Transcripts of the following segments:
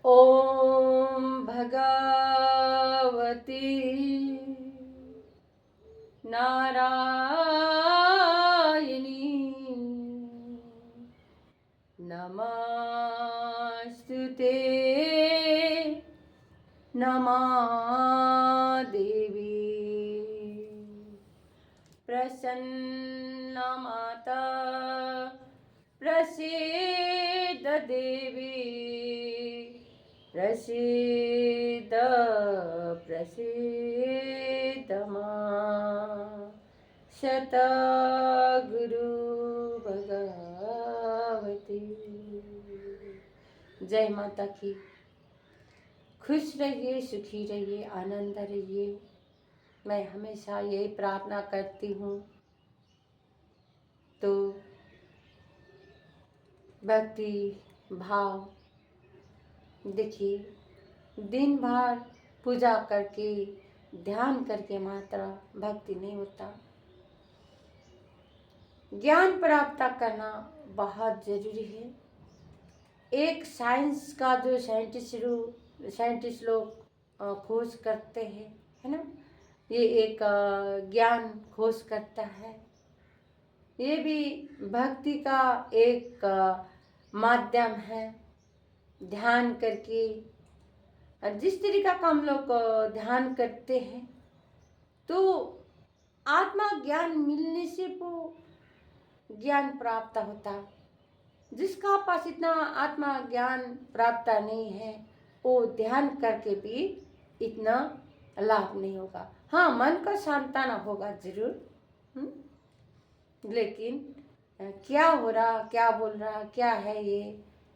ॐ भगवती नारायणी नमस्तुते नमादेवी प्रसन्न माता प्रसीद देवी प्रसीद प्रसीद मां शतगुरु भगवती। जय माता की। खुश रहिए, सुखी रहिए, आनंद रहिए। मैं हमेशा यही प्रार्थना करती हूँ। तो भक्ति भाव देखिए, दिन भर पूजा करके ध्यान करके मात्र भक्ति नहीं होता। ज्ञान प्राप्त करना बहुत जरूरी है। एक साइंस का जो साइंटिस्ट लोग खोज करते हैं, है ना, ये एक ज्ञान खोज करता है। ये भी भक्ति का एक माध्यम है। ध्यान करके जिस तरीका का हम लोग ध्यान करते हैं तो आत्मा ज्ञान मिलने से वो ज्ञान प्राप्त होता। जिसका पास इतना आत्मा ज्ञान प्राप्त नहीं है वो ध्यान करके भी इतना लाभ नहीं होगा। हाँ, मन का सांत्वना होगा जरूर, लेकिन क्या हो रहा, क्या बोल रहा, क्या है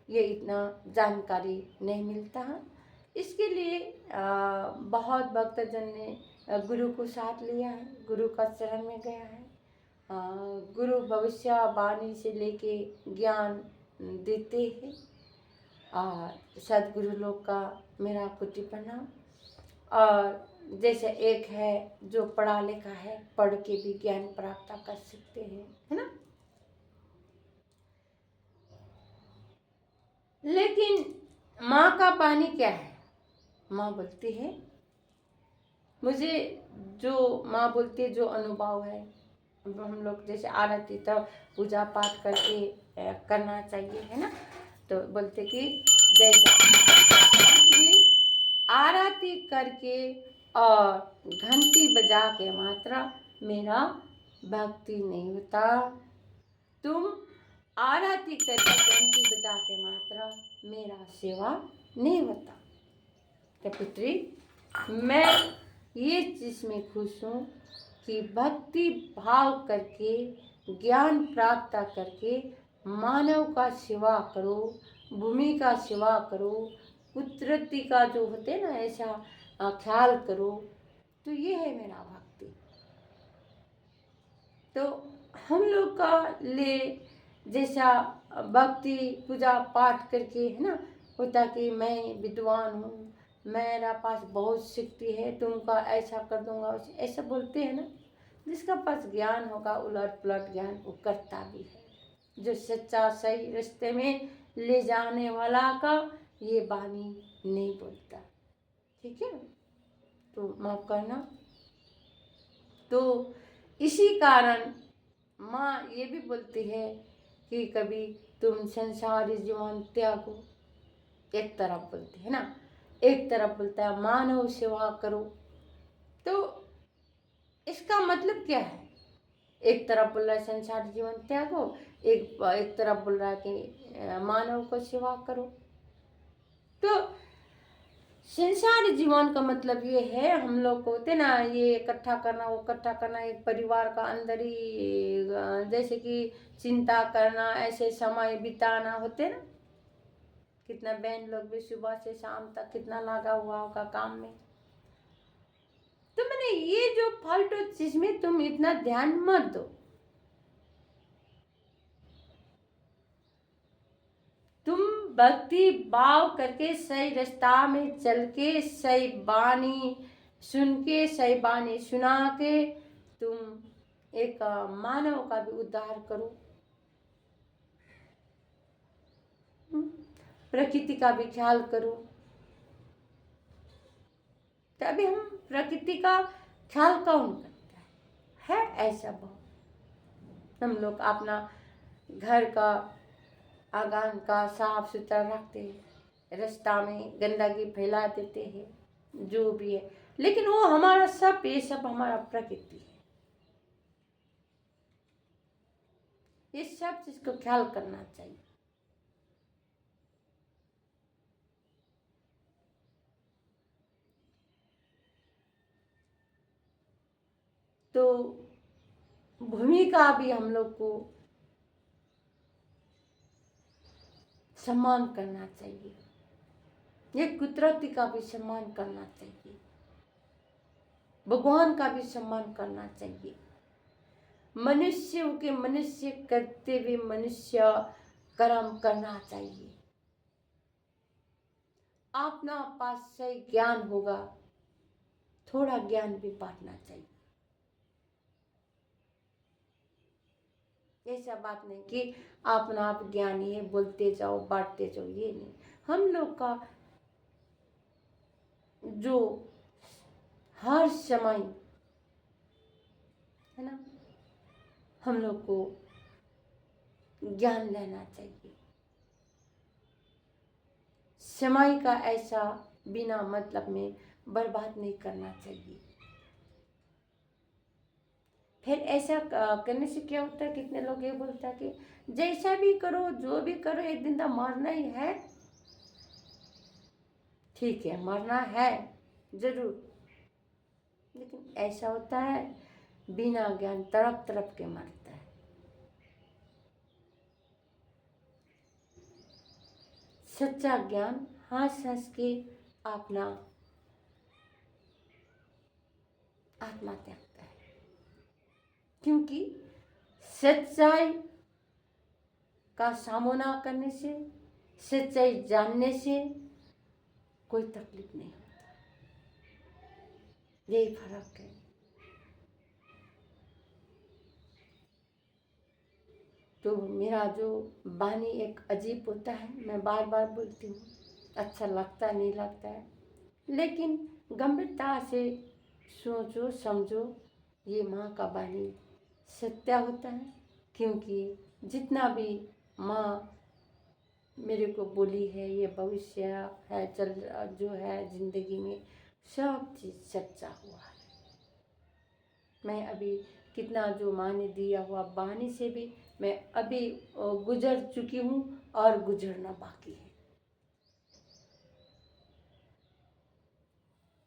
ये इतना जानकारी नहीं मिलता है। इसके लिए बहुत भक्तजन ने गुरु को साथ लिया है, गुरु का शरण में गया है। गुरु भविष्यवाणी से लेके ज्ञान देते हैं। और सदगुरु लोग का मेरा कोटि प्रणाम। और जैसे एक है जो पढ़ा लिखा है, पढ़ के भी ज्ञान प्राप्त कर सकते हैं, है ना। लेकिन माँ का पानी क्या है? माँ बोलती है, मुझे जो माँ बोलती है जो अनुभव है, हम लोग जैसे आरती तो पूजा पाठ करके करना चाहिए, है ना। तो बोलते कि जैसे आरती करके और घंटी बजा के मात्र मेरा भक्ति नहीं होता। तुम आरती करके घंटी बजा के मात्र मेरा सेवा नहीं होता। तो पुत्री, मैं ये चीज़ में खुश हूँ कि भक्ति भाव करके ज्ञान प्राप्त करके मानव का सेवा करो, भूमि का सेवा करो, कुदरती का जो होते ना ऐसा ख्याल करो। तो ये है मेरा भक्ति। तो हम लोग का लिए जैसा भक्ति पूजा पाठ करके, है ना, होता कि मैं विद्वान हूँ, मेरा पास बहुत शक्ति है, तुमका ऐसा कर दूंगा, ऐसा बोलते हैं ना। जिसका पास ज्ञान होगा उलट पुलट ज्ञान वो करता भी है। जो सच्चा सही रास्ते में ले जाने वाला का ये वाणी नहीं बोलता। ठीक है, तो माफ करना। तो इसी कारण माँ ये भी बोलती है कि कभी तुम संसारी जीवन त्यागो। एक तरफ बोलती है ना, एक तरफ बोलता है मानव सेवा करो। तो इसका मतलब क्या है? एक तरफ बोल रहा है संसारी जीवन त्यागो, एक तरफ बोल रहा है कि मानव को सेवा करो। तो संसारी जीवन का मतलब ये है, हम लोग को होते ना ये इकट्ठा करना वो इकट्ठा करना, एक परिवार का अंदर ही जैसे कि चिंता करना, ऐसे समय बिताना होते ना। कितना बहन लोग भी सुबह से शाम तक कितना लगा हुआ होगा काम में। तो मैंने ये जो फालतू चीज में तुम इतना ध्यान मत दो। तुम भक्ति भाव करके सही रास्ता में चल के सही बानी सुन के, सही बानी सुना के तुम एक मानव का भी उद्धार करो, प्रकृति का भी ख्याल करो, तो अभी हम प्रकृति का ख्याल कौन करता है ऐसा बहुत। हम लोग अपना घर का आंगन का साफ सुथरा रखते हैं, रास्ता में गंदगी फैला देते हैं, जो भी है, लेकिन वो हमारा सब, ये सब हमारा प्रकृति है। ये सब चीज को ख्याल करना चाहिए। तो भूमि का भी हम लोग को सम्मान करना चाहिए, ये कुदरती का भी सम्मान करना चाहिए, भगवान का भी सम्मान करना चाहिए। मनुष्य के मनुष्य करते हुए मनुष्य कर्म करना चाहिए। अपना पास से ज्ञान होगा, थोड़ा ज्ञान भी बांटना चाहिए। ऐसा बात नहीं कि अपना आप ज्ञानी है बोलते जाओ बांटते जाओ, ये नहीं। हम लोग का जो हर समय है ना, हम लोग को ज्ञान लेना चाहिए। समय का ऐसा बिना मतलब में बर्बाद नहीं करना चाहिए। फिर ऐसा करने से क्या होता है, कितने लोग ये बोलते हैं कि जैसा भी करो जो भी करो एक दिन तो मरना ही है। ठीक है, मरना है जरूर, लेकिन ऐसा होता है बिना ज्ञान तड़प तड़प के मरता है। सच्चा ज्ञान हंस हंस के अपना आत्मा त्यागता है, क्योंकि सच्चाई का सामना करने से, सच्चाई जानने से कोई तकलीफ नहीं होता। यही फर्क है। तो मेरा जो वाणी एक अजीब होता है, मैं बार बार बोलती हूँ, अच्छा लगता नहीं लगता है, लेकिन गंभीरता से सोचो समझो, ये माँ का वाणी सत्य होता है। क्योंकि जितना भी माँ मेरे को बोली है, ये भविष्य है चल जो है जिंदगी में, सब चीज़ सच्चा हुआ है। मैं अभी कितना जो माँ ने दिया हुआ वाणी से भी मैं अभी गुजर चुकी हूँ और गुजरना बाकी है।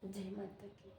जय माता की।